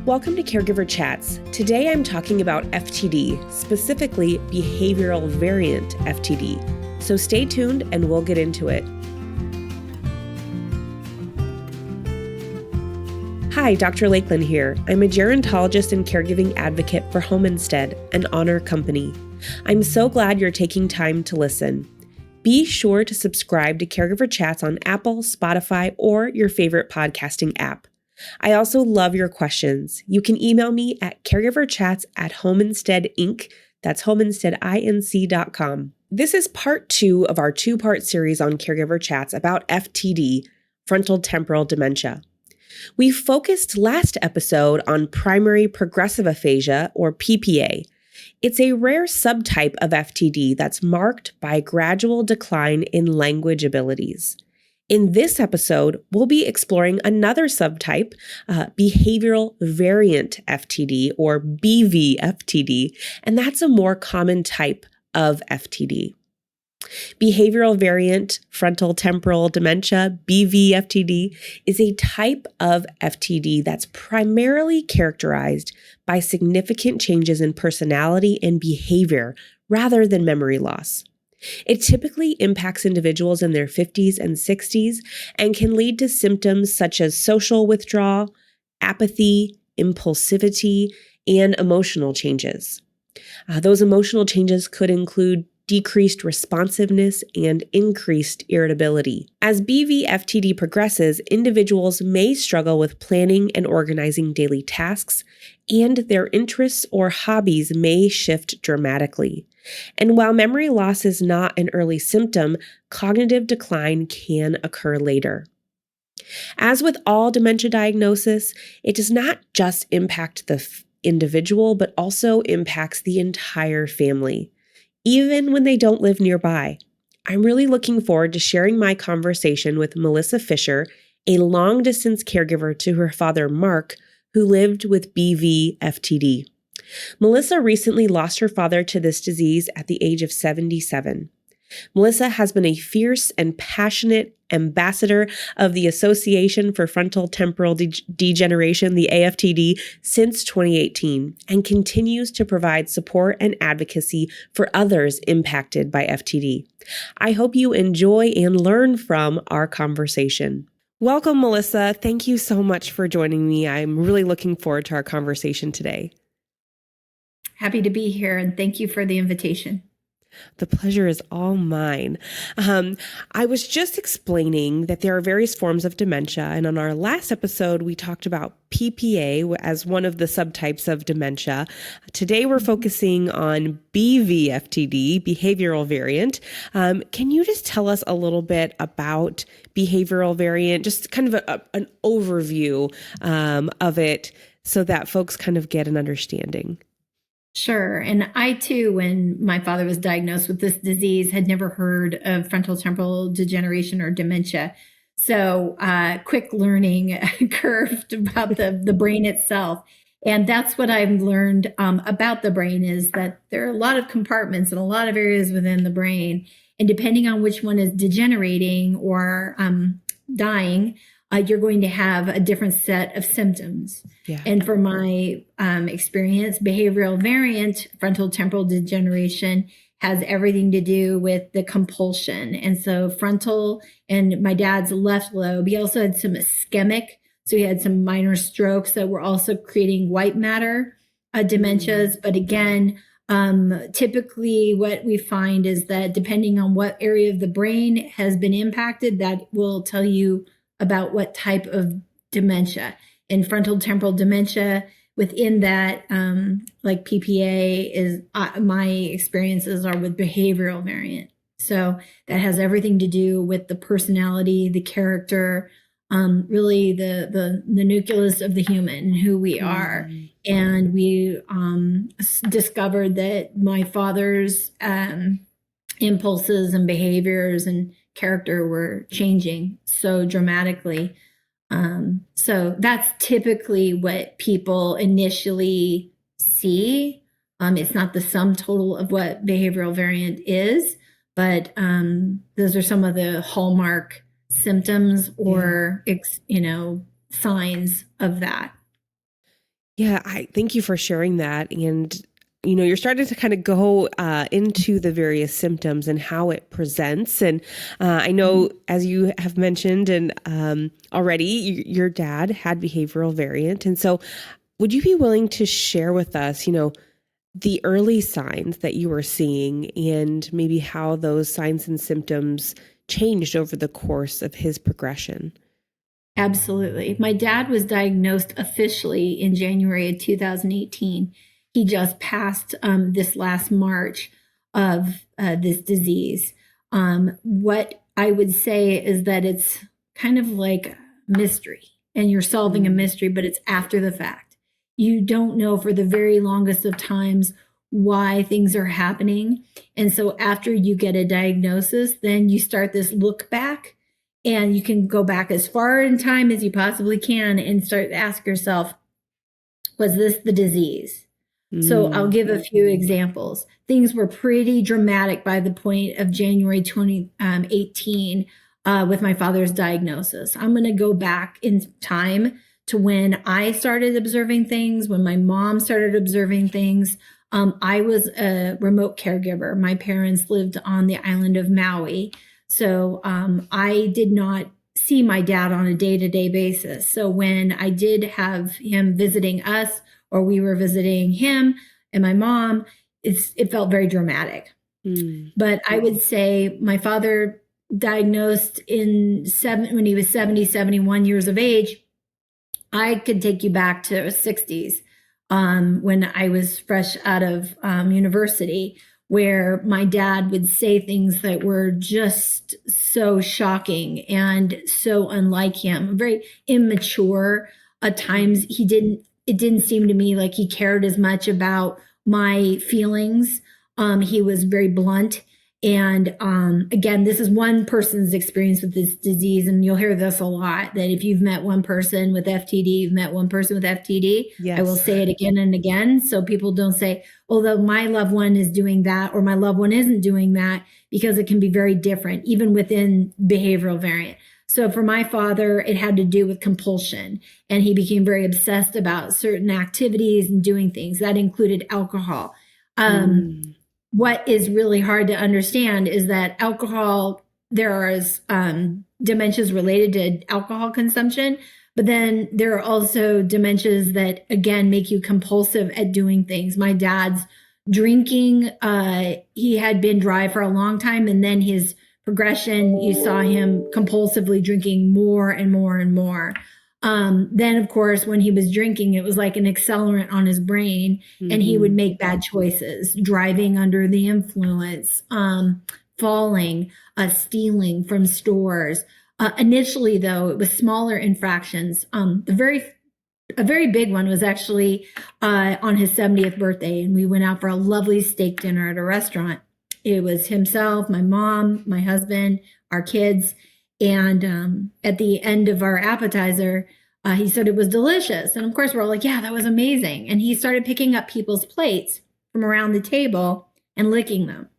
Welcome to Caregiver Chats. Today I'm talking about FTD, specifically Behavioral Variant FTD. So stay tuned and we'll get into it. Hi, Dr. Lakelyn here. I'm a gerontologist and caregiving advocate for Home Instead, an honor company. I'm so glad you're taking time to listen. Be sure to subscribe to Caregiver Chats on Apple, Spotify, or your favorite podcasting app. I also love your questions. You can email me at caregiverchats@homeinsteadinc. That's homeinsteadinc.com. This is part 2 of our 2-part series on Caregiver Chats about FTD, Frontotemporal Dementia. We focused last episode on primary progressive aphasia, or PPA. It's a rare subtype of FTD that's marked by gradual decline in language abilities. In this episode, we'll be exploring another subtype, Behavioral Variant FTD, or BvFTD, and that's a more common type of FTD. Behavioral Variant Frontotemporal Dementia, BvFTD, is a type of FTD that's primarily characterized by significant changes in personality and behavior rather than memory loss. It typically impacts individuals in their 50s and 60s and can lead to symptoms such as social withdrawal, apathy, impulsivity, and emotional changes. Those emotional changes could include decreased responsiveness and increased irritability. As BvFTD progresses, individuals may struggle with planning and organizing daily tasks, and their interests or hobbies may shift dramatically. And while memory loss is not an early symptom, cognitive decline can occur later. As with all dementia diagnosis, it does not just impact the individual, but also impacts the entire family, even when they don't live nearby. I'm really looking forward to sharing my conversation with Melissa Fisher, a long-distance caregiver to her father, Mark, who lived with BvFTD. Melissa recently lost her father to this disease at the age of 77. Melissa has been a fierce and passionate ambassador of the Association for Frontotemporal Degeneration, the AFTD, since 2018, and continues to provide support and advocacy for others impacted by FTD. I hope you enjoy and learn from our conversation. Welcome, Melissa. Thank you so much for joining me. I'm really looking forward to our conversation today. Happy to be here, and thank you for the invitation. The pleasure is all mine. I was just explaining that there are various forms of dementia, and on our last episode, we talked about PPA as one of the subtypes of dementia. Today, we're focusing on BvFTD, Behavioral Variant. Can you just tell us a little bit about Behavioral Variant, just kind of an overview of it so that folks kind of get an understanding? Sure. And I too, when my father was diagnosed with this disease, had never heard of frontotemporal degeneration or dementia. So quick learning curve about the brain itself. And that's what I've learned about the brain, is that there are a lot of compartments and a lot of areas within the brain. And depending on which one is degenerating or dying, you're going to have a different set of symptoms. Yeah. And for my experience, behavioral variant frontotemporal degeneration has everything to do with the compulsion. And so frontal and my dad's left lobe, he also had some ischemic. So he had some minor strokes that were also creating white matter dementias. But again, typically what we find is that depending on what area of the brain has been impacted, that will tell you about what type of dementia. In frontotemporal dementia, within that, like PPA is, my experiences are with behavioral variant. So that has everything to do with the personality, the character, really the nucleus of the human, who we are. And we discovered that my father's impulses and behaviors and character were changing so dramatically. So that's typically what people initially see. It's not the sum total of what behavioral variant is, but those are some of the hallmark symptoms or, signs of that. Yeah, I thank you for sharing that. And, you're starting to kind of go into the various symptoms and how it presents. And I know, as you have mentioned, and already, your dad had behavioral variant. And so would you be willing to share with us, the early signs that you were seeing and maybe how those signs and symptoms changed over the course of his progression? Absolutely. My dad was diagnosed officially in January of 2018. He just passed this last March of this disease. What I would say is that it's kind of like mystery, and you're solving a mystery, but it's after the fact. You don't know for the very longest of times why things are happening. And so after you get a diagnosis, then you start this look back, and you can go back as far in time as you possibly can and start to ask yourself, was this the disease? So I'll give a few examples. Things were pretty dramatic by the point of January 2018 with my father's diagnosis. I'm going to go back in time to when I started observing things, when my mom started observing things. I was a remote caregiver. My parents lived on the island of Maui. So I did not see my dad on a day-to-day basis. So when I did have him visiting us, or we were visiting him and my mom, it felt very dramatic. But I would say my father diagnosed when he was 70, 71 years of age. I could take you back to the 60s when I was fresh out of university, where my dad would say things that were just so shocking and so unlike him, very immature. At times it didn't seem to me like he cared as much about my feelings. He was very blunt. And again, this is one person's experience with this disease. And you'll hear this a lot, that if you've met one person with FTD, you've met one person with FTD. Yes. I will say it again and again, so people don't say, although my loved one is doing that or my loved one isn't doing that, because it can be very different, even within behavioral variant. So for my father, it had to do with compulsion, and he became very obsessed about certain activities and doing things. That included alcohol. What is really hard to understand is that alcohol, there are dementias related to alcohol consumption, but then there are also dementias that, again, make you compulsive at doing things. My dad's drinking, he had been dry for a long time, and then his progression, you saw him compulsively drinking more and more and more. Then, of course, when he was drinking, it was like an accelerant on his brain, and he would make bad choices, driving under the influence, falling, stealing from stores. Initially, though, it was smaller infractions. A very big one was actually on his 70th birthday, and we went out for a lovely steak dinner at a restaurant. It was himself, my mom, my husband, our kids. And at the end of our appetizer, he said it was delicious. And of course, we're all like, yeah, that was amazing. And he started picking up people's plates from around the table and licking them.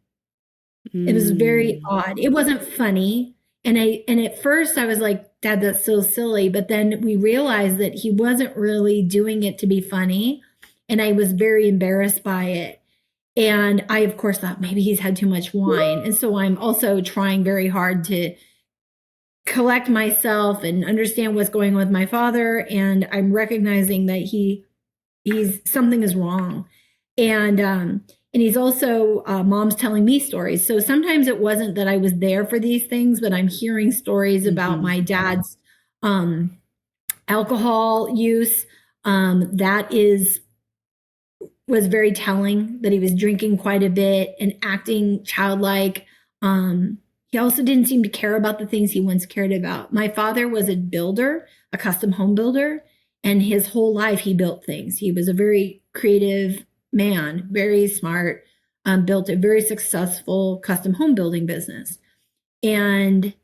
It was very odd. It wasn't funny. And at first I was like, Dad, that's so silly. But then we realized that he wasn't really doing it to be funny. And I was very embarrassed by it. And I, of course, thought maybe he's had too much wine. And so I'm also trying very hard to collect myself and understand what's going on with my father. And I'm recognizing that he's something is wrong. And he's also, Mom's telling me stories. So sometimes it wasn't that I was there for these things, but I'm hearing stories about my dad's alcohol use. That was very telling, that he was drinking quite a bit and acting childlike. He also didn't seem to care about the things he once cared about. My father was a builder, a custom home builder, and his whole life he built things. He was a very creative man, very smart, built a very successful custom home building business. And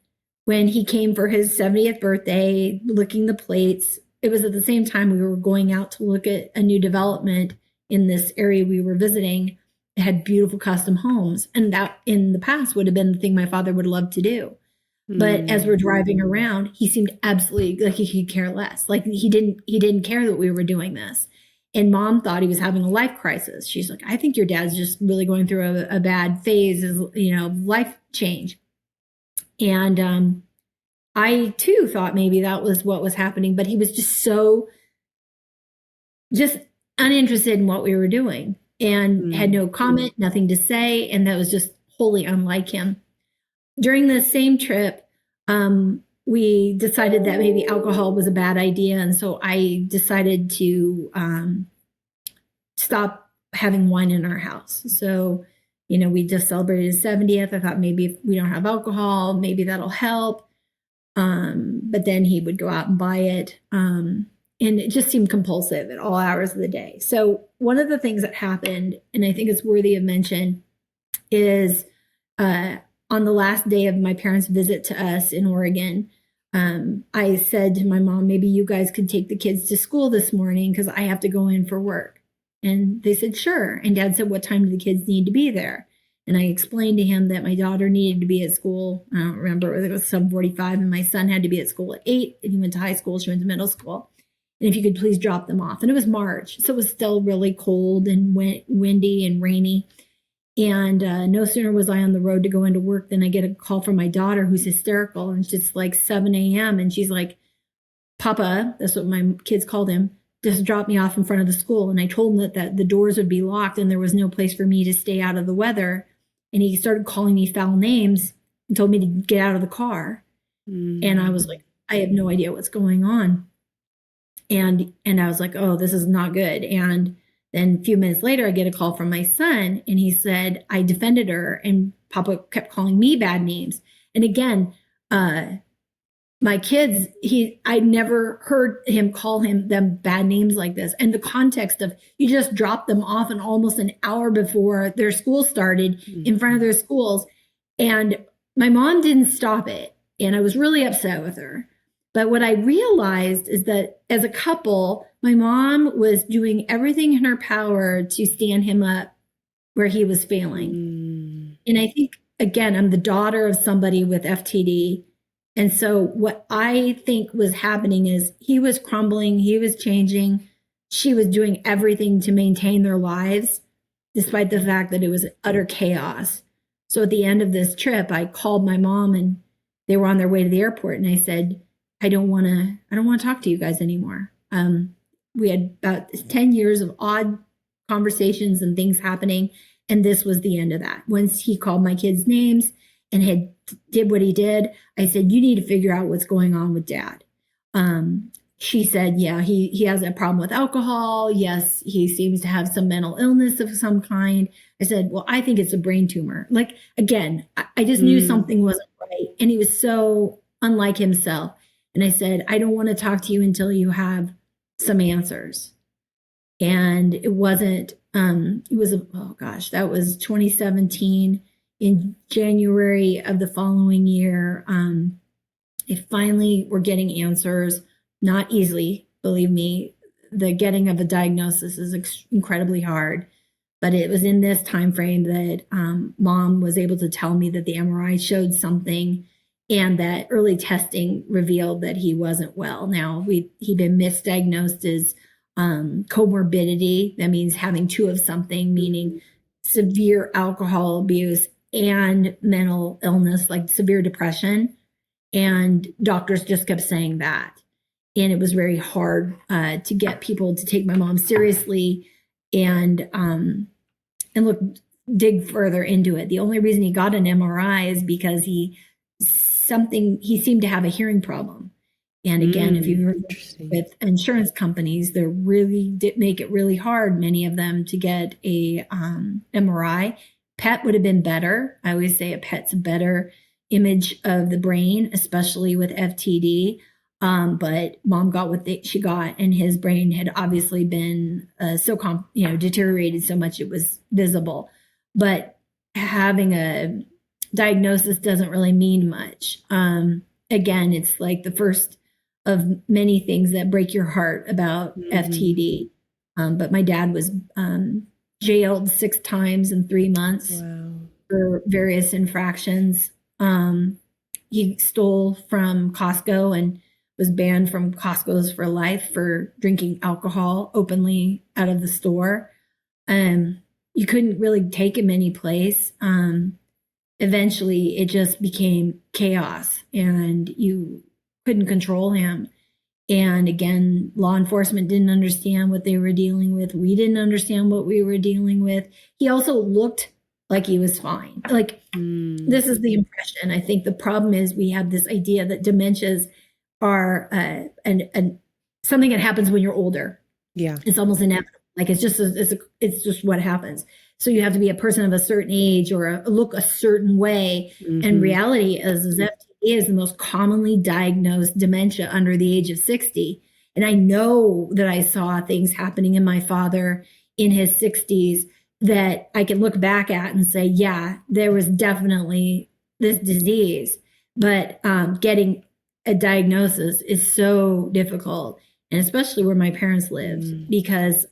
when he came for his 70th birthday, licking the plates, it was at the same time we were going out to look at a new development in this area we were visiting. It had beautiful custom homes. And that in the past would have been the thing my father would love to do. But as we're driving around, he seemed absolutely like he could care less. Like he didn't care that we were doing this. And mom thought he was having a life crisis. She's like, I think your dad's just really going through a bad phase, life change. And I too thought maybe that was what was happening, but he was just so uninterested in what we were doing and had no comment, nothing to say. And that was just wholly unlike him. During the same trip, we decided that maybe alcohol was a bad idea. And so I decided to stop having wine in our house. So, we just celebrated his 70th. I thought maybe if we don't have alcohol, maybe that'll help. But then he would go out and buy it. And it just seemed compulsive at all hours of the day. So one of the things that happened, and I think it's worthy of mention, is on the last day of my parents' visit to us in Oregon, I said to my mom, maybe you guys could take the kids to school this morning because I have to go in for work. And they said, sure. And Dad said, what time do the kids need to be there? And I explained to him that my daughter needed to be at school. I don't remember whether it was 7:45, and my son had to be at school at 8. And he went to high school. She went to middle school. And if you could please drop them off. And it was March, so it was still really cold and windy and rainy. And no sooner was I on the road to go into work than I get a call from my daughter, who's hysterical. And it's just like 7 a.m. And she's like, Papa, that's what my kids called him, just dropped me off in front of the school. And I told him that the doors would be locked and there was no place for me to stay out of the weather. And he started calling me foul names and told me to get out of the car. And I was like, I have no idea what's going on. And I was like, oh, this is not good. And then a few minutes later, I get a call from my son, and he said, I defended her, and Papa kept calling me bad names. And again, my kids, I never heard him call them bad names like this. And the context of, you just dropped them off and almost an hour before their school started in front of their schools. And my mom didn't stop it. And I was really upset with her. But what I realized is that as a couple, my mom was doing everything in her power to stand him up where he was failing. And I think, again, I'm the daughter of somebody with FTD. And so what I think was happening is he was crumbling, he was changing, she was doing everything to maintain their lives, despite the fact that it was utter chaos. So at the end of this trip, I called my mom, and they were on their way to the airport. And I said, I don't want to talk to you guys anymore. We had about 10 years of odd conversations and things happening. And this was the end of that. Once he called my kids' names and did what he did, I said, you need to figure out what's going on with Dad. She said, yeah, he has a problem with alcohol. Yes, he seems to have some mental illness of some kind. I said, well, I think it's a brain tumor. Like, again, I just knew something wasn't right. And he was so unlike himself. And I said, I don't want to talk to you until you have some answers. And it wasn't, that was 2017. In January of the following year, it finally were getting answers, not easily, believe me. The getting of a diagnosis is incredibly hard. But it was in this time frame that Mom was able to tell me that the MRI showed something, and that early testing revealed that he wasn't well. Now, he'd been misdiagnosed as comorbidity. That means having two of something, meaning severe alcohol abuse and mental illness, like severe depression. And doctors just kept saying that. And it was very hard to get people to take my mom seriously and dig further into it. The only reason he got an MRI is because he seemed to have a hearing problem. And again, if you've worked with insurance companies, they really did make it really hard, many of them, to get a MRI. PET would have been better. I always say a PET's a better image of the brain, especially with FTD. But Mom got what she got, and his brain had obviously been deteriorated so much it was visible. But having a diagnosis doesn't really mean much. Again, it's like the first of many things that break your heart about FTD. But my dad was jailed 6 times in 3 months for various infractions. He stole from Costco and was banned from Costco's for life for drinking alcohol openly out of the store. You couldn't really take him any place. Eventually, it just became chaos, and you couldn't control him. And again, law enforcement didn't understand what they were dealing with. We didn't understand what we were dealing with. He also looked like he was fine. Like, this is the impression. I think the problem is we have this idea that dementias are something that happens when you're older. Yeah. It's almost inevitable. Like, it's just what happens. So you have to be a person of a certain age or look a certain way. And reality is FTD is the most commonly diagnosed dementia under the age of 60. And I know that I saw things happening in my father in his 60s that I can look back at and say, yeah, there was definitely this disease. But getting a diagnosis is so difficult, and especially where my parents lived, because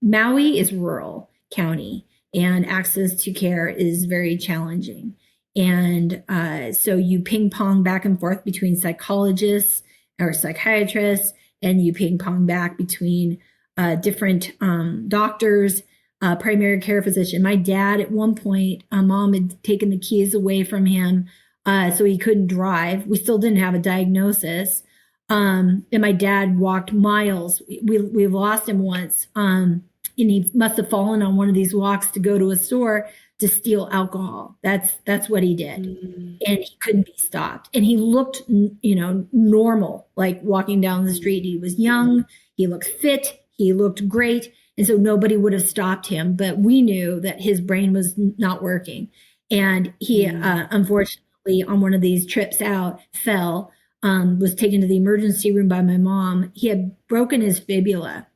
Maui is rural county and access to care is very challenging. And so you ping pong back and forth between psychologists or psychiatrists, and you ping pong back between different doctors, primary care physician. My dad, at one point, mom had taken the keys away from him, so he couldn't drive. We still didn't have a diagnosis. And my dad walked miles. We lost him once. And he must have fallen on one of these walks to go to a store to steal alcohol. That's what he did. And he couldn't be stopped. And he looked, normal, like walking down the street. He was young. He looked fit. He looked great. And so nobody would have stopped him. But we knew that his brain was not working. And he, unfortunately, on one of these trips out, fell, was taken to the emergency room by my mom. He had broken his fibula.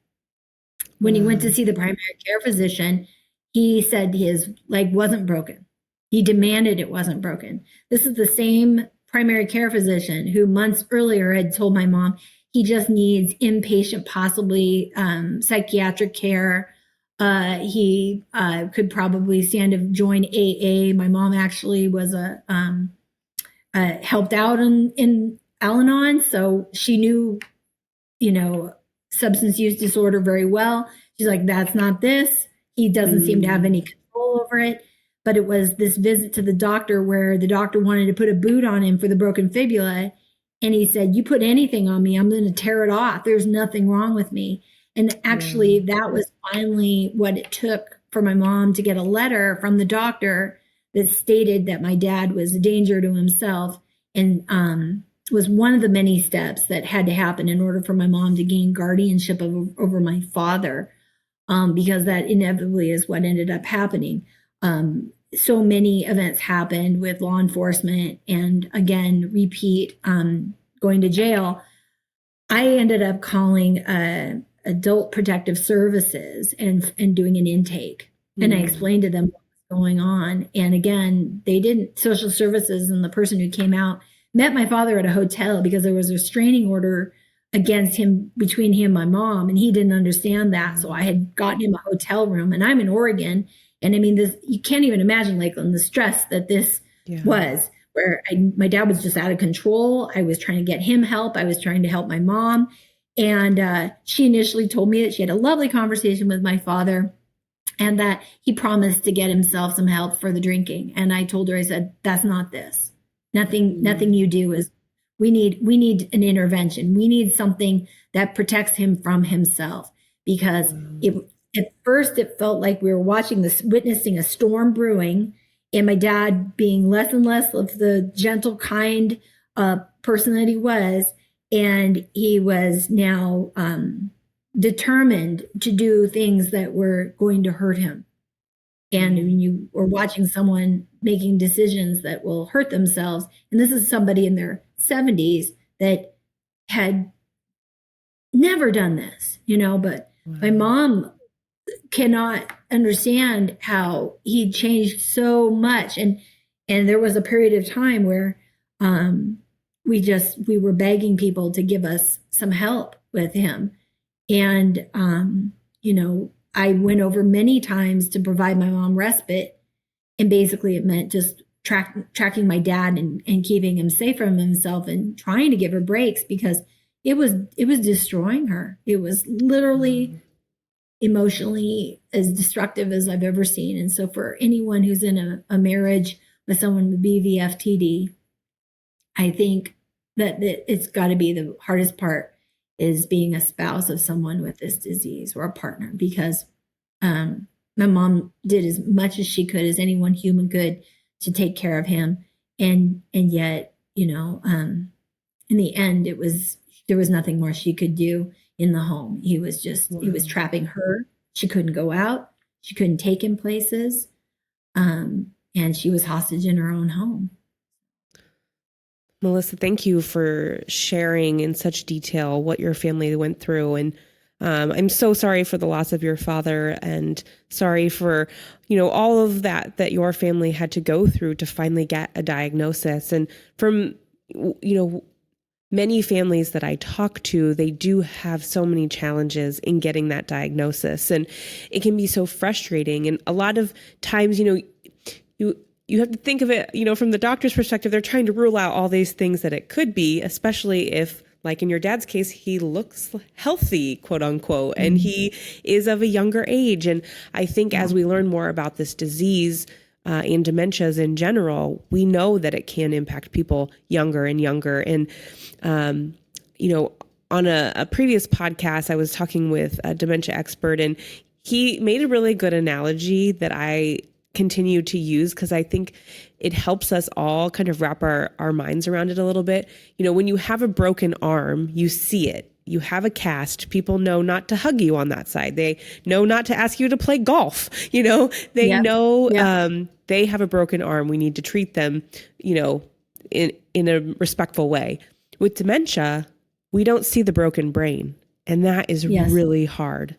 When he went to see the primary care physician, he said his leg wasn't broken. He demanded it wasn't broken. This is the same primary care physician who months earlier had told my mom he just needs inpatient, possibly psychiatric care. He could probably stand to join AA. My mom actually was helped out in Al-Anon, so she knew, substance use disorder very well. She's like, that's not this. He doesn't seem to have any control over it. But it was this visit to the doctor where the doctor wanted to put a boot on him for the broken fibula. And he said, you put anything on me, I'm going to tear it off. There's nothing wrong with me. And actually, that was finally what it took for my mom to get a letter from the doctor that stated that my dad was a danger to himself, and was one of the many steps that had to happen in order for my mom to gain guardianship over my father, because that inevitably is what ended up happening. So many events happened with law enforcement, and again, repeat going to jail. I ended up calling Adult Protective Services and doing an intake. And I explained to them what was going on. And again, they didn't, social services and the person who came out met my father at a hotel because there was a restraining order against him, between him and my mom, and he didn't understand that. So I had gotten him a hotel room, and I'm in Oregon. And I mean, this, you can't even imagine, Lakelyn, the stress that this was, where my dad was just out of control. I was trying to get him help. I was trying to help my mom. And she initially told me that she had a lovely conversation with my father and that he promised to get himself some help for the drinking. And I told her, I said, that's not this. Nothing you do is, we need an intervention. We need something that protects him from himself, because at first it felt like we were witnessing a storm brewing, and my dad being less and less of the gentle, kind person that he was. And he was now determined to do things that were going to hurt him. And when you are watching someone making decisions that will hurt themselves, and this is somebody in their 70s that had never done this, but my mom cannot understand how he changed so much. And there was a period of time where we were begging people to give us some help with him. And, I went over many times to provide my mom respite. And basically it meant just tracking my dad and keeping him safe from himself and trying to give her breaks, because it was destroying her. It was literally emotionally as destructive as I've ever seen. And so for anyone who's in a marriage with someone with BvFTD, I think that it's got to be the hardest part, is being a spouse of someone with this disease, or a partner, because my mom did as much as she could, as anyone human could, to take care of him. And yet, in the end, there was nothing more she could do in the home. He was trapping her. She couldn't go out. She couldn't take him places. And she was hostage in her own home. Melissa, thank you for sharing in such detail what your family went through. And I'm so sorry for the loss of your father, and sorry for, all of that your family had to go through to finally get a diagnosis. And from, many families that I talk to, they do have so many challenges in getting that diagnosis, and it can be so frustrating. And a lot of times, you have to think of it, from the doctor's perspective, they're trying to rule out all these things that it could be, especially if, like in your dad's case, he looks healthy, quote unquote, and he is of a younger age. And I think as we learn more about this disease and dementias in general, we know that it can impact people younger and younger. And, on a previous podcast, I was talking with a dementia expert, and he made a really good analogy that I continue to use, because I think it helps us all kind of wrap our minds around it a little bit. When you have a broken arm, you see it. You have a cast. People know not to hug you on that side. They know not to ask you to play golf. They know they have a broken arm. We need to treat them, in a respectful way. With dementia, we don't see the broken brain, and that is really hard.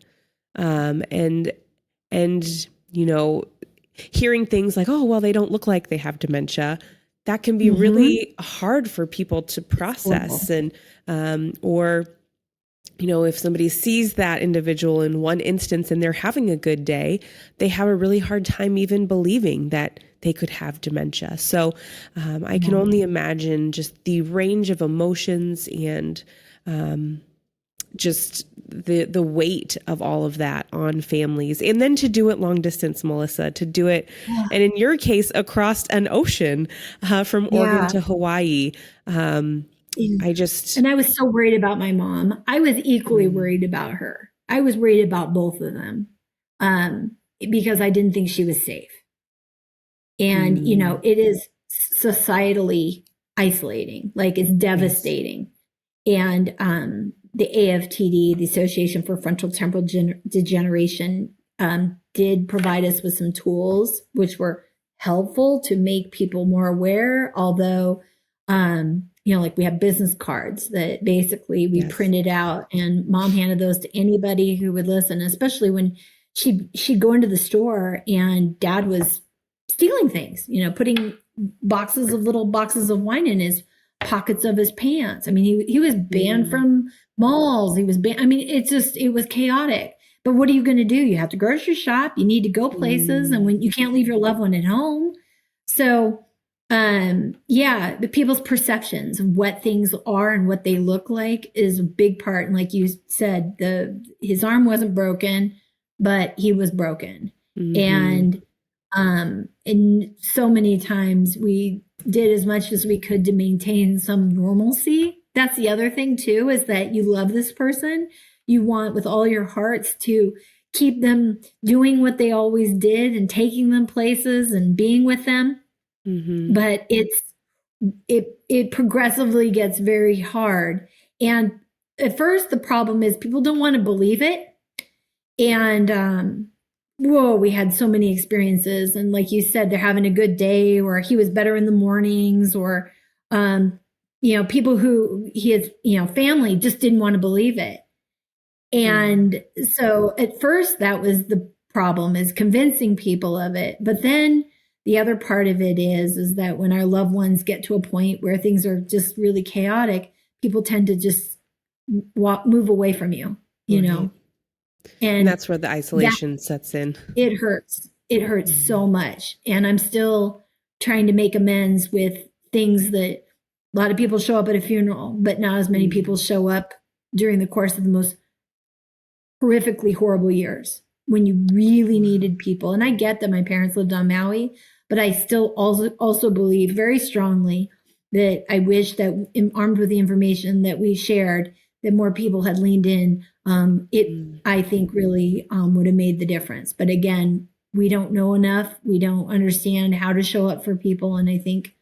And hearing things like, oh, well, they don't look like they have dementia, that can be really hard for people to process. And, or, if somebody sees that individual in one instance and they're having a good day, they have a really hard time even believing that they could have dementia. So I can only imagine just the range of emotions and just the weight of all of that on families. And then to do it long distance, Melissa, to do it, and in your case, across an ocean from Oregon to Hawaii. And I was so worried about my mom. I was equally worried about her. I was worried about both of them because I didn't think she was safe. And, it is societally isolating, like it's devastating. And the AFTD, the Association for Frontotemporal Degeneration, did provide us with some tools which were helpful to make people more aware. Although, like we have business cards that basically we printed out, and mom handed those to anybody who would listen, especially when she'd go into the store and dad was stealing things, putting little boxes of wine in his pockets of his pants. I mean, he was banned from malls. He was banned. I mean, it was chaotic. But what are you going to do? You have to grocery shop. You need to go places. And when you can't leave your loved one at home. So, the people's perceptions of what things are and what they look like is a big part. And like you said, his arm wasn't broken, but he was broken. And so many times we did as much as we could to maintain some normalcy. That's the other thing too, is that you love this person. You want with all your hearts to keep them doing what they always did and taking them places and being with them. But it progressively gets very hard. And at first the problem is people don't want to believe it. And, we had so many experiences. And like you said, they're having a good day, or he was better in the mornings, or, people who his, family just didn't want to believe it. And so at first that was the problem, is convincing people of it. But then the other part of it is that when our loved ones get to a point where things are just really chaotic, people tend to just move away from you, And that's where the isolation sets in. It hurts. It hurts so much. And I'm still trying to make amends with things that a lot of people show up at a funeral, but not as many people show up during the course of the most horrifically horrible years when you really needed people. And I get that my parents lived on Maui, but I still also believe very strongly that I wish that, armed with the information that we shared, that more people had leaned in. I think really would have made the difference. But again, we don't know enough. We don't understand how to show up for people. And I think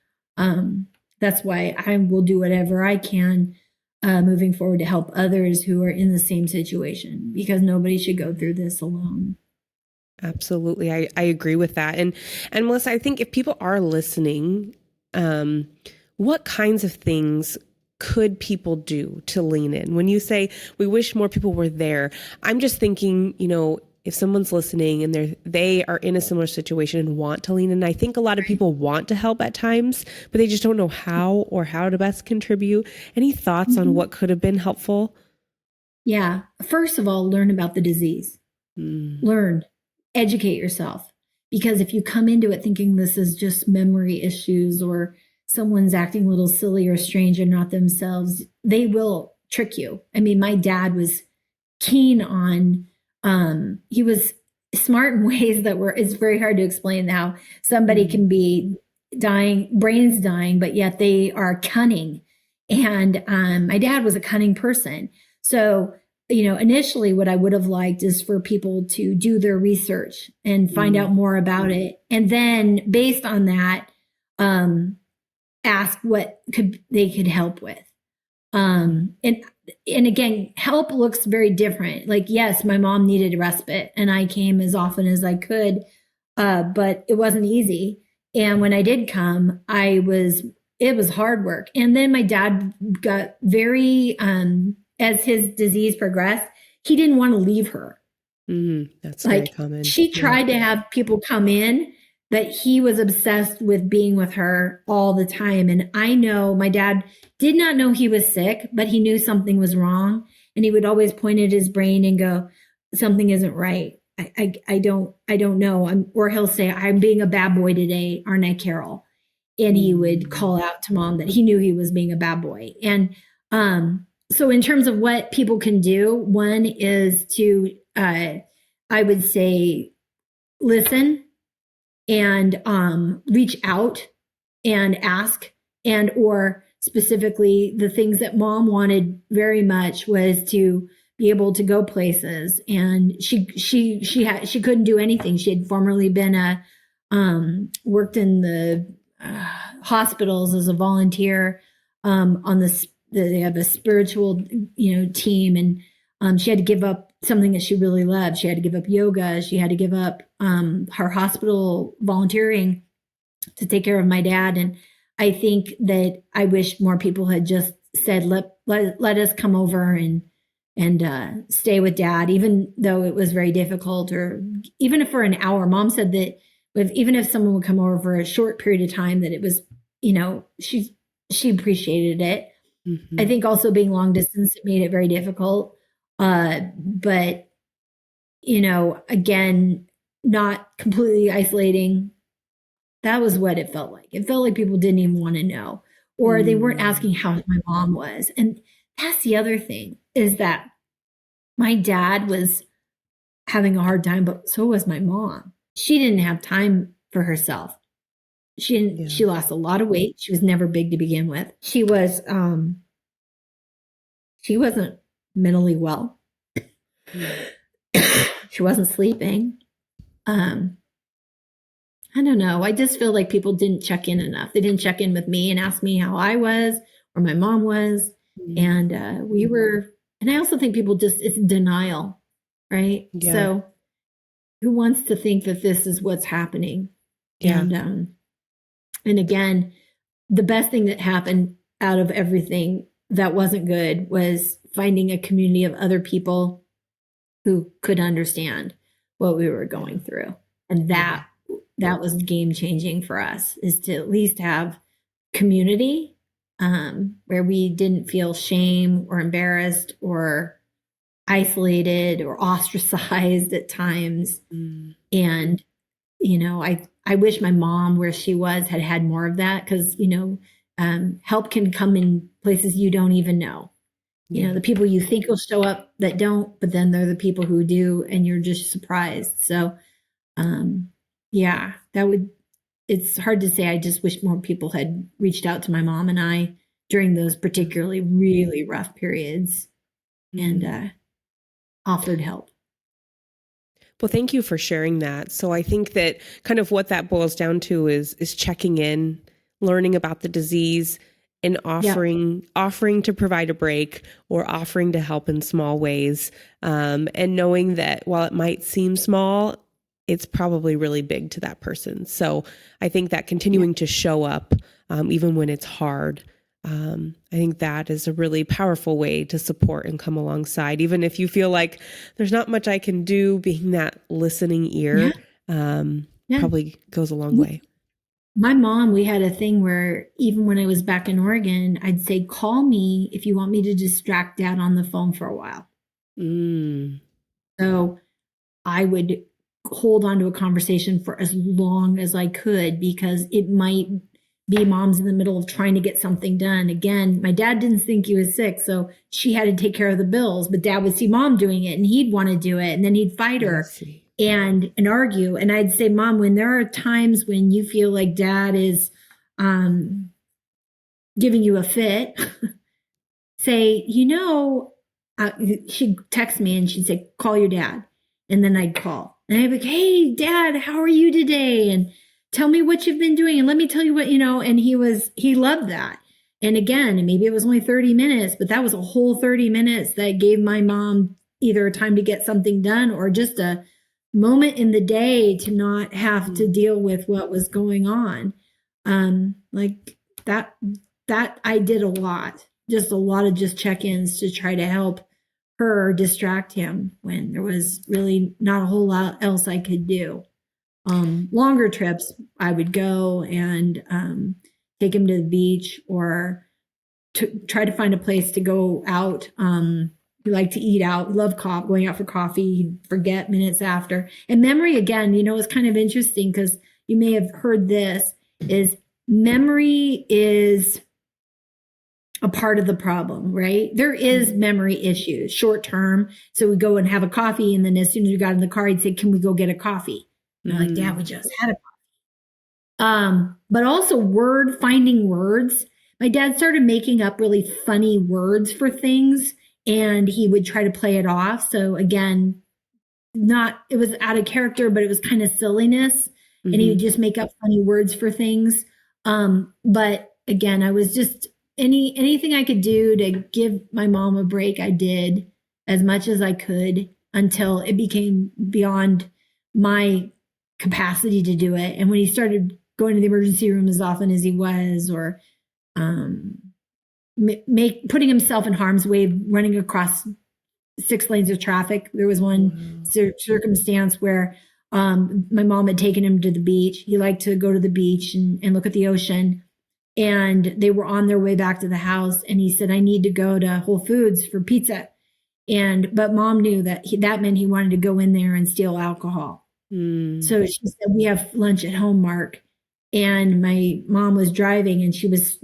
that's why I will do whatever I can moving forward to help others who are in the same situation, because nobody should go through this alone. Absolutely. I agree with that. And Melissa, I think if people are listening, what kinds of things could people do to lean in? When you say we wish more people were there, I'm just thinking, if someone's listening and they are in a similar situation and want to lean in, I think a lot of people want to help at times, but they just don't know how or how to best contribute. Any thoughts on what could have been helpful? Yeah. First of all, learn about the disease. Learn, educate yourself. Because if you come into it thinking this is just memory issues or someone's acting a little silly or strange and not themselves, they will trick you. I mean, my dad was keen on, he was smart in ways that it's very hard to explain how somebody can be dying, brains dying, but yet they are cunning. And my dad was a cunning person. So, initially what I would have liked is for people to do their research and find out more about it. And then based on that, ask what they could help with. And again, help looks very different. Like, yes, my mom needed a respite and I came as often as I could, but it wasn't easy. And when I did come, it was hard work. And then my dad got very, as his disease progressed, he didn't want to leave her. That's very common. She tried to have people come in, but he was obsessed with being with her all the time. And I know my dad did not know he was sick, but he knew something was wrong. And he would always point at his brain and go, something isn't right. I don't know. Or he'll say, I'm being a bad boy today, aren't I, Carol? And he would call out to mom that he knew he was being a bad boy. And so in terms of what people can do, one is to, I would say, listen and reach out and ask, and or specifically the things that mom wanted very much was to be able to go places. And she couldn't do anything. She had formerly been worked in the hospitals as a volunteer on they have a spiritual team, and she had to give up something that she really loved. She had to give up yoga. She had to give up her hospital volunteering to take care of my dad. And I think that I wish more people had just said, let us come over and stay with dad, even though it was very difficult, or even if for an hour. Mom said that even if someone would come over for a short period of time, that it was, she appreciated it. I think also being long distance, it made it very difficult. But, again, not completely isolating. That was what it felt like. It felt like people didn't even want to know, or they weren't asking how my mom was. And that's the other thing, is that my dad was having a hard time, but so was my mom. She didn't have time for herself. She lost a lot of weight. She was never big to begin with. She wasn't mentally well. She wasn't sleeping. I don't know. I just feel like people didn't check in enough. They didn't check in with me and ask me how I was or my mom was. And and I also think people it's denial, right? Yeah. So who wants to think that this is what's happening? Yeah. And again, the best thing that happened out of everything that wasn't good was finding a community of other people who could understand what we were going through. And that was game changing for us, is to at least have community where we didn't feel shame or embarrassed or isolated or ostracized at times. And I wish my mom, where she was, had had more of that, because, help can come in places you don't even know. Yeah. The people you think will show up that don't, but then they're the people who do, and you're just surprised. So, yeah, it's hard to say. I just wish more people had reached out to my mom and I during those particularly really rough periods and offered help. Well, thank you for sharing that. So I think that kind of what that boils down to is checking in, learning about the disease, and offering to provide a break or offering to help in small ways, and knowing that while it might seem small, it's probably really big to that person. So I think that continuing to show up, even when it's hard, I think that is a really powerful way to support and come alongside, even if you feel like there's not much I can do. Being that listening ear probably goes a long way. My mom, we had a thing where even when I was back in Oregon, I'd say, call me if you want me to distract Dad on the phone for a while. So I would hold on to a conversation for as long as I could, because it might be Mom's in the middle of trying to get something done. Again, my dad didn't think he was sick, so she had to take care of the bills, but Dad would see Mom doing it and he'd want to do it, and then he'd fight her and argue. And I'd say, Mom, when there are times when you feel like Dad is giving you a fit, say, she'd text me and she'd say, call your dad. And then I'd call and I'd be like, hey, Dad, how are you today? And tell me what you've been doing. And let me tell you what, and he loved that. And again, maybe it was only 30 minutes, but that was a whole 30 minutes that gave my mom either time to get something done or just a moment in the day to not have to deal with what was going on. Like that I did a lot of just check-ins to try to help her distract him when there was really not a whole lot else I could do. Longer trips, I would go and take him to the beach or to try to find a place to go out. He liked to eat out, loved going out for coffee. He'd forget minutes after. And memory, again, is kind of interesting, because you may have heard this, is memory is a part of the problem, right? There is memory issues, short term. So we go and have a coffee, and then as soon as we got in the car, he'd say, can we go get a coffee? And I'm like, Dad, we just had a coffee. But also finding words. My dad started making up really funny words for things, and he would try to play it off. So again, it was out of character, but it was kind of silliness. And he would just make up funny words for things. But again, I was just, anything I could do to give my mom a break, I did as much as I could until it became beyond my capacity to do it. And when he started going to the emergency room as often as he was, or putting himself in harm's way, running across 6 lanes of traffic. There was one circumstance where my mom had taken him to the beach. He liked to go to the beach and look at the ocean. And they were on their way back to the house. And he said, I need to go to Whole Foods for pizza. But Mom knew that meant he wanted to go in there and steal alcohol. So she said, we have lunch at home, Mark. And my mom was driving, and she was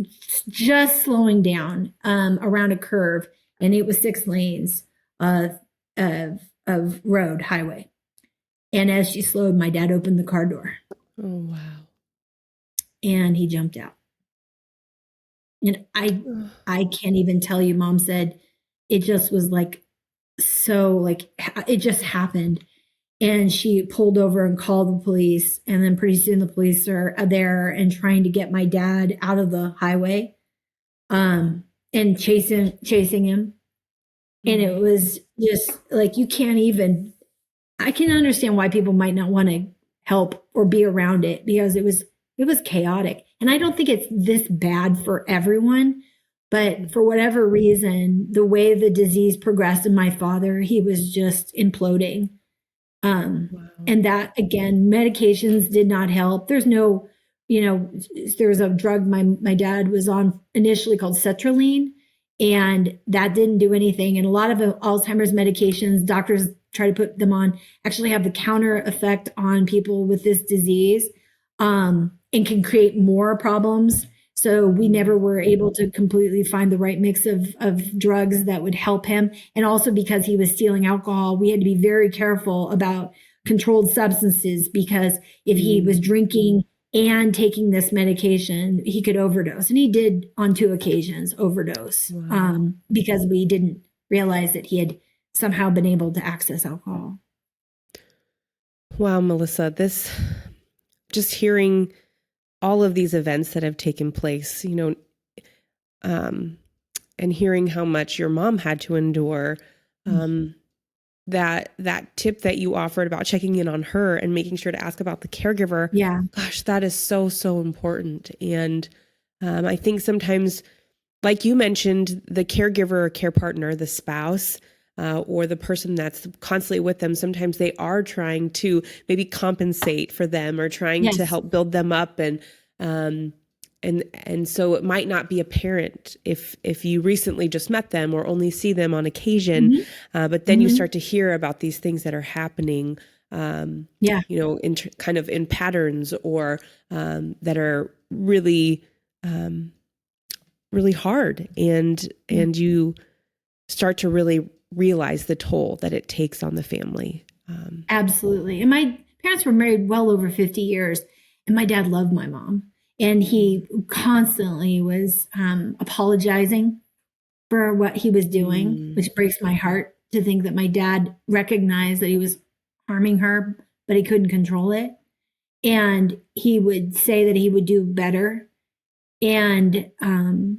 just slowing down around a curve. And it was 6 lanes of road, highway. And as she slowed, my dad opened the car door. Oh, wow. And he jumped out. And I can't even tell you, Mom said, it just was it just happened. And she pulled over and called the police. And then pretty soon the police are there and trying to get my dad out of the highway, and chasing him. And it was just like, I can understand why people might not want to help or be around it, because it was chaotic. And I don't think it's this bad for everyone, but for whatever reason, the way the disease progressed in my father, he was just imploding. And that, again, medications did not help. There's no, there was a drug my dad was on initially called sertraline, And that didn't do anything. And a lot of Alzheimer's medications, doctors try to put them on, actually have the counter effect on people with this disease, and can create more problems. So we never were able to completely find the right mix of drugs that would help him. And also because he was stealing alcohol, we had to be very careful about controlled substances, because if he was drinking and taking this medication, he could overdose. And he did on 2 occasions overdose. Wow. Because we didn't realize that he had somehow been able to access alcohol. Wow, Melissa, just hearing all of these events that have taken place, and hearing how much your mom had to endure, that tip that you offered about checking in on her and making sure to ask about the caregiver. Yeah. Gosh, that is so, so important. And I think sometimes, like you mentioned, the caregiver or care partner, the spouse, or the person that's constantly with them, sometimes they are trying to maybe compensate for them or trying to help build them up. And so it might not be apparent if you recently just met them or only see them on occasion, but then you start to hear about these things that are happening, kind of in patterns, or that are really, really hard, and you start to really realize the toll that it takes on the family. Absolutely. And my parents were married well over 50 years, and my dad loved my mom. And he constantly was apologizing for what he was doing, which breaks my heart to think that my dad recognized that he was harming her, but he couldn't control it. And he would say that he would do better. And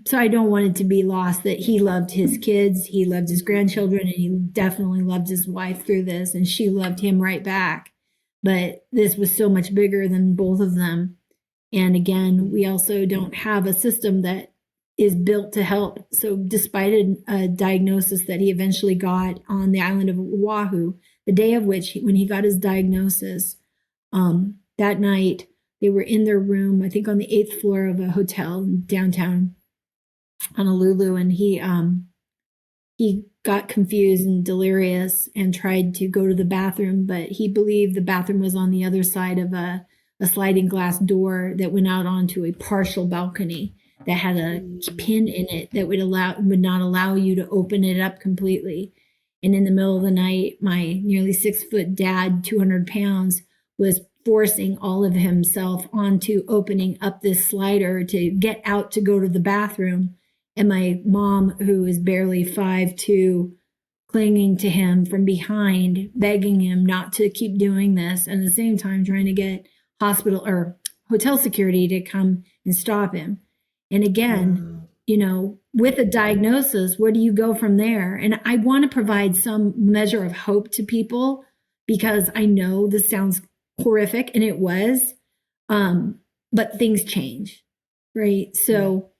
so I don't want it to be lost that he loved his kids, he loved his grandchildren, and he definitely loved his wife through this, and she loved him right back. But this was so much bigger than both of them. And again, we also don't have a system that is built to help. So despite a diagnosis that he eventually got on the island of Oahu, the day of which, when he got his diagnosis, that night, they were in their room, I think on the 8th floor of a hotel in downtown Honolulu, and he got confused and delirious and tried to go to the bathroom, but he believed the bathroom was on the other side of a sliding glass door that went out onto a partial balcony that had a pin in it that would not allow you to open it up completely. And in the middle of the night, my nearly 6-foot dad, 200 pounds, was forcing all of himself onto opening up this slider to get out to go to the bathroom. And my mom, who is barely 5'2", clinging to him from behind, begging him not to keep doing this, and at the same time trying to get hospital or hotel security to come and stop him. And again, with a diagnosis, where do you go from there? And I want to provide some measure of hope to people, because I know this sounds horrific, and it was, but things change, right? So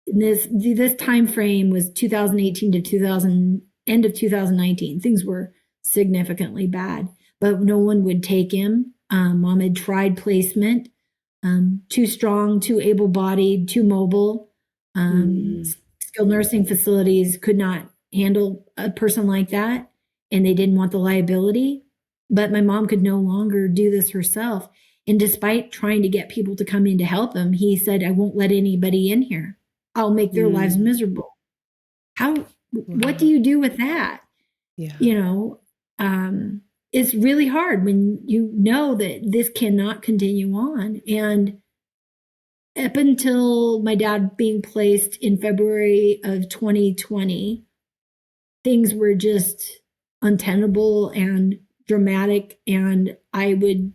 this time frame was 2018 to end of 2019. Things were significantly bad, but no one would take him. Mom had tried placement, too strong, too able-bodied, too mobile. Skilled nursing facilities could not handle a person like that, and they didn't want the liability. But my mom could no longer do this herself. And despite trying to get people to come in to help him, he said, I won't let anybody in here. I'll make their lives miserable. What do you do with that? Yeah. It's really hard when you know that this cannot continue on. And up until my dad being placed in February of 2020, things were just untenable and dramatic. And I'd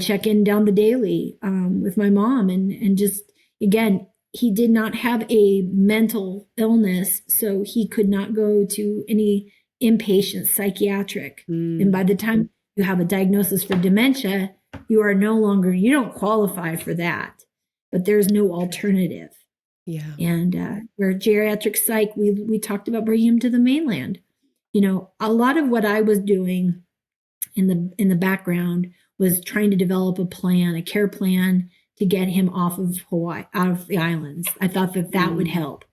check in down the daily with my mom, and just, again, he did not have a mental illness, so he could not go to any inpatient psychiatric. And by the time you have a diagnosis for dementia, you don't qualify for that, but there's no alternative. Yeah. And where geriatric psych, we talked about bringing him to the mainland. A lot of what I was doing in the background was trying to develop a care plan to get him off of Hawaii, out of the islands. I thought that would help.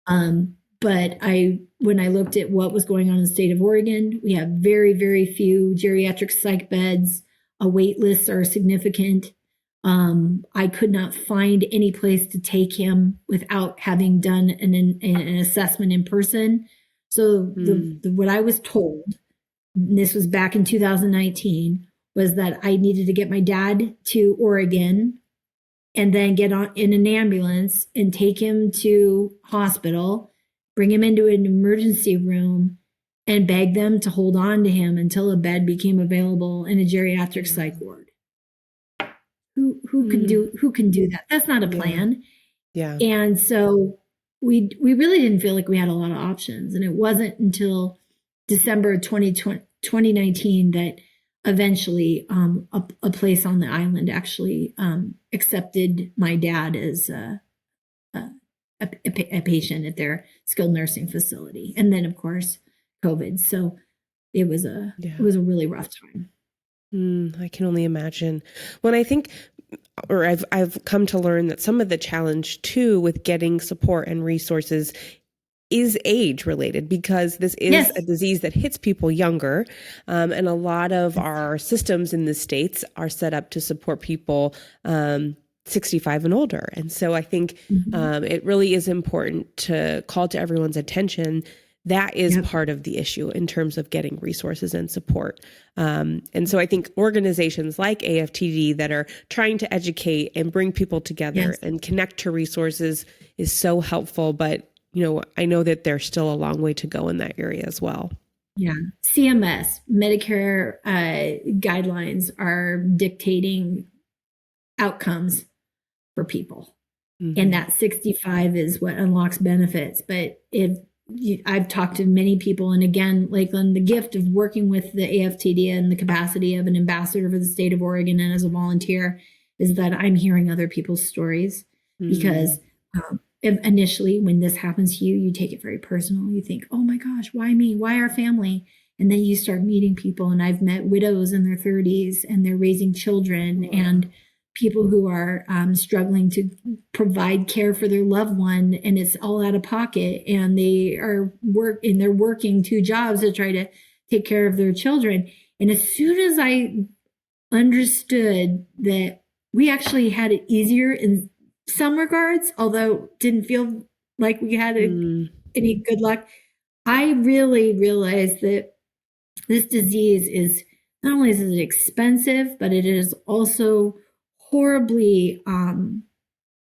But when I looked at what was going on in the state of Oregon, we have very, very few geriatric psych beds. Wait lists are significant. I could not find any place to take him without having done an assessment in person. So what I was told, and this was back in 2019, was that I needed to get my dad to Oregon and then get on in an ambulance and take him to hospital, bring him into an emergency room, and beg them to hold on to him until a bed became available in a geriatric psych ward. Who can do that? That's not a plan. Yeah. And so we really didn't feel like we had a lot of options. And it wasn't until December of 2019 that eventually a place on the island actually accepted my dad as a patient at their skilled nursing facility. And then, of course, COVID. So it was a really rough time. I can only imagine. When I think, or I've come to learn that some of the challenge too with getting support and resources is age related, because this is a disease that hits people younger. And a lot of our systems in the States are set up to support people 65 and older. And so I think it really is important to call to everyone's attention. That is part of the issue in terms of getting resources and support. And so I think organizations like AFTD that are trying to educate and bring people together and connect to resources is so helpful. But, I know that there's still a long way to go in that area as well. Yeah. CMS, Medicare guidelines are dictating outcomes for people. And that 65 is what unlocks benefits. But I've talked to many people, and again, Lakelyn, the gift of working with the AFTD and the capacity of an ambassador for the state of Oregon and as a volunteer is that I'm hearing other people's stories because initially when this happens to you, you take it very personal. You think, oh my gosh, why me? Why our family? And then you start meeting people, and I've met widows in their 30s and they're raising children and people who are struggling to provide care for their loved one, and it's all out of pocket, and they're working 2 jobs to try to take care of their children. And as soon as I understood that we actually had it easier in some regards, although didn't feel like we had any good luck, I really realized that this disease is not only is it expensive, but it is also horribly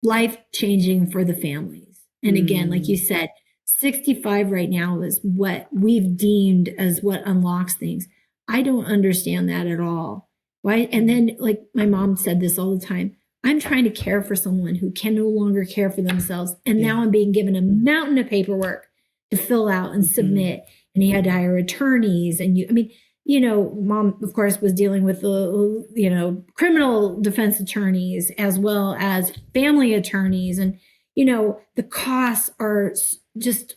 life-changing for the families. And again, like you said, 65 right now is what we've deemed as what unlocks things. I don't understand that at all. Why? And then, like my mom said this all the time, I'm trying to care for someone who can no longer care for themselves. And now I'm being given a mountain of to fill out and submit. And you had to hire attorneys. And mom, of course, was dealing with the, criminal defense attorneys as well as family attorneys. And, the costs are just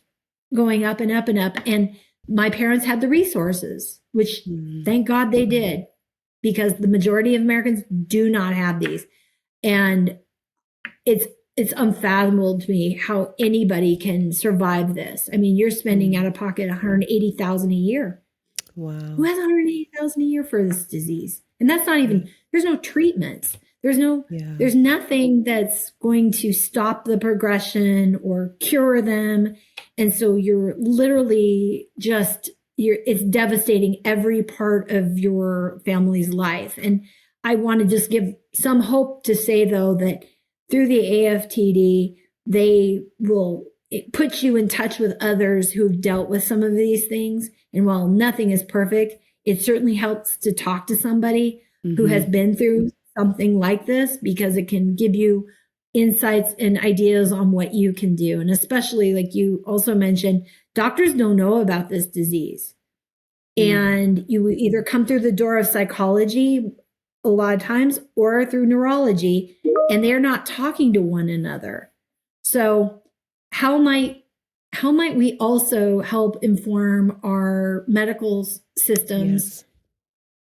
going up and up and up. And my parents had the resources, which thank God they did, because the majority of Americans do not have these. And it's unfathomable to me how anybody can survive this. I mean, you're spending out of pocket $180,000 a year. Wow. Who has $180,000 a year for this disease? And that's not even, there's no treatments. There's nothing that's going to stop the progression or cure them. And so you're literally it's devastating every part of your family's life. And I want to just give some hope to say, though, that through the AFTD, it puts you in touch with others who've dealt with some of these things. And while nothing is perfect, it certainly helps to talk to somebody who has been through something like this, because it can give you insights and ideas on what you can do. And especially, like you also mentioned, doctors don't know about this disease. And you either come through the door of psychology a lot of times or through neurology, and they're not talking to one another. So how might we also help inform our medical systems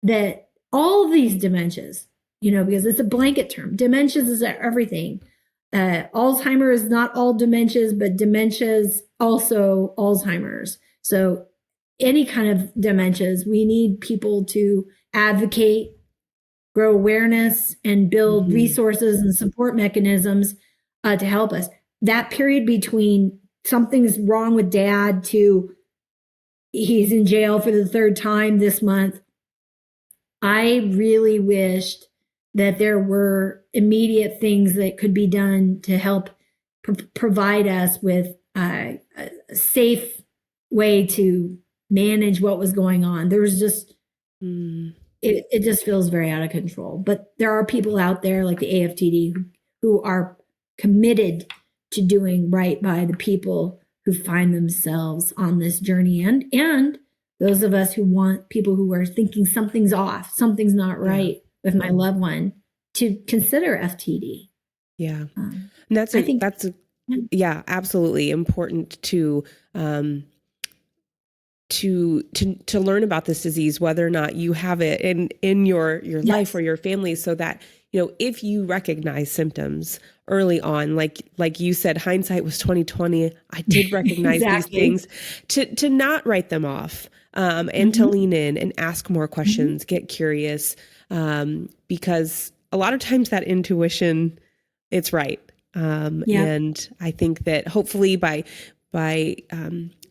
that all of these dementias, because it's a blanket term, dementias is everything, Alzheimer's is not all dementias, but dementia is also Alzheimer's. So any kind of dementias, we need people to advocate, grow awareness, and build resources and support mechanisms to help us. That period between something's wrong with dad to he's in jail for the third time this month, I really wished that there were immediate things that could be done to help provide us with a safe way to manage what was going on. There was just, it just feels very out of control. But there are people out there like the AFTD who are committed to doing right by the people who find themselves on this journey, and those of us who want people who are thinking something's off, something's not right with my loved one, to consider FTD. Yeah. And that's absolutely important to learn about this disease, whether or not you have it in your life or your family, so that, you know, if you recognize symptoms early on, like you said, hindsight was 2020. I did recognize these things, to not write them off, and to lean in and ask more questions, get curious, because a lot of times that intuition, it's right. And I think that hopefully by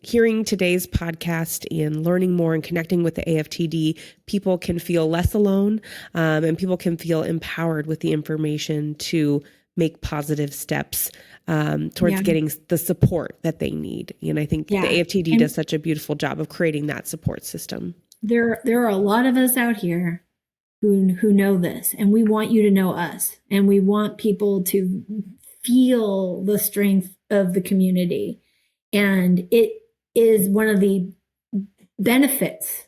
hearing today's podcast and learning more and connecting with the AFTD, people can feel less alone, and people can feel empowered with the information to make positive steps towards getting the support that they need. And I think the AFTD does such a beautiful job of creating that support system. There are a lot of us out here who know this, and we want you to know us, and we want people to feel the strength of the community. And it is one of the benefits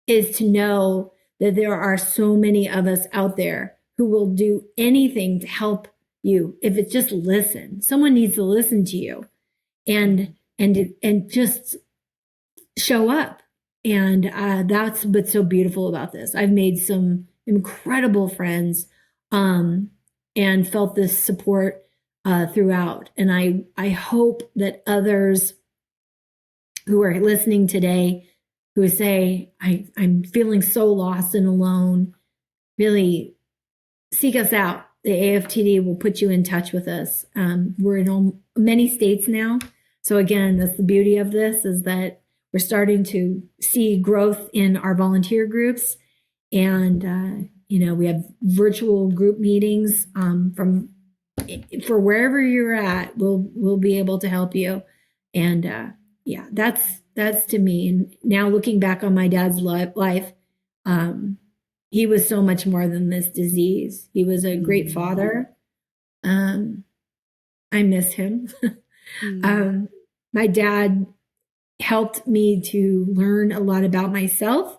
is to know that there are so many of us out there who will do anything to help you. If it's just listen, someone needs to listen to you and just show up. And that's what's so beautiful about this. I've made some incredible friends, and felt this support throughout. And I hope that others who are listening today, who say, I'm feeling so lost and alone, really seek us out. The AFTD will put you in touch with us. We're in many states now. So again, that's the beauty of this, is that we're starting to see growth in our volunteer groups. And, we have virtual group meetings for wherever you're at. We'll be able to help you. And that's to me. And now looking back on my dad's life, he was so much more than this disease. He was a great father. I miss him. My dad helped me to learn a lot about myself,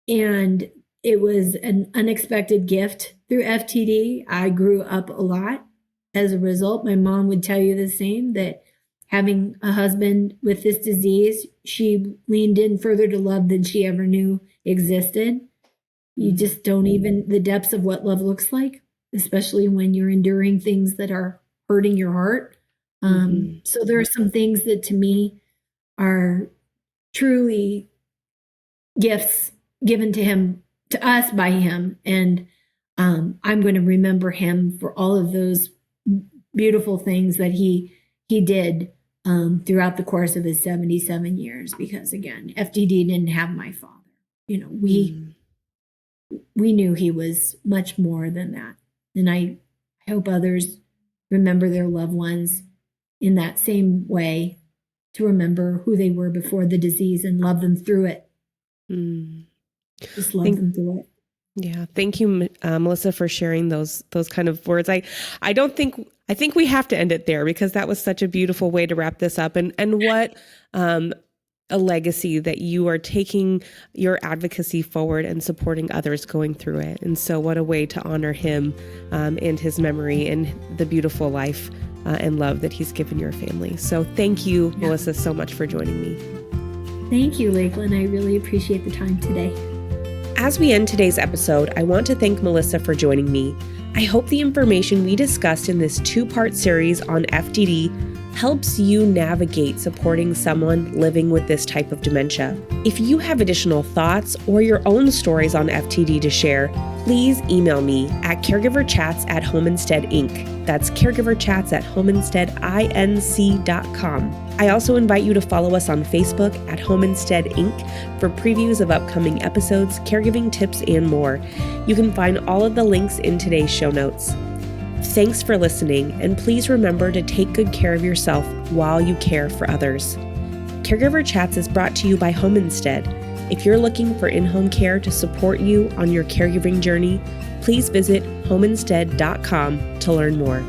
and it was an unexpected gift through FTD. I grew up a lot as a result. My mom would tell you the same, that having a husband with this disease, she leaned in further to love than she ever knew existed. You just don't even the depths of what love looks like, especially when you're enduring things that are hurting your heart. So there are some things that to me are truly gifts given to us by him. And I'm going to remember him for all of those beautiful things that he did throughout the course of his 77 years. Because again, FTD didn't have my father. We knew he was much more than that. And I hope others remember their loved ones in that same way, to remember who they were before the disease and love them through it. Just love them through it. Yeah. Thank you, Melissa, for sharing those kind of words. I think we have to end it there, because that was such a beautiful way to wrap this up, and what, a legacy that you are taking your advocacy forward and supporting others going through it. And so what a way to honor him, and his memory and the beautiful life and love that he's given your family. So thank you, Melissa, so much for joining me. Thank you, Lakelyn. I really appreciate the time today. As we end today's episode, I want to thank Melissa for joining me. I I hope the information we discussed in this 2-part series on FTD helps you navigate supporting someone living with this type of dementia. If you have additional thoughts or your own stories on FTD to share, please email me at caregiverchats@homeinstead.inc. That's caregiverchats@homeinsteadinc.com. I also invite you to follow us on Facebook at Home Instead Inc. for previews of upcoming episodes, caregiving tips, and more. You can find all of the links in today's show notes. Thanks for listening, and please remember to take good care of yourself while you care for others. Caregiver Chats is brought to you by Home Instead. If you're looking for in-home care to support you on your caregiving journey, please visit homeinstead.com to learn more.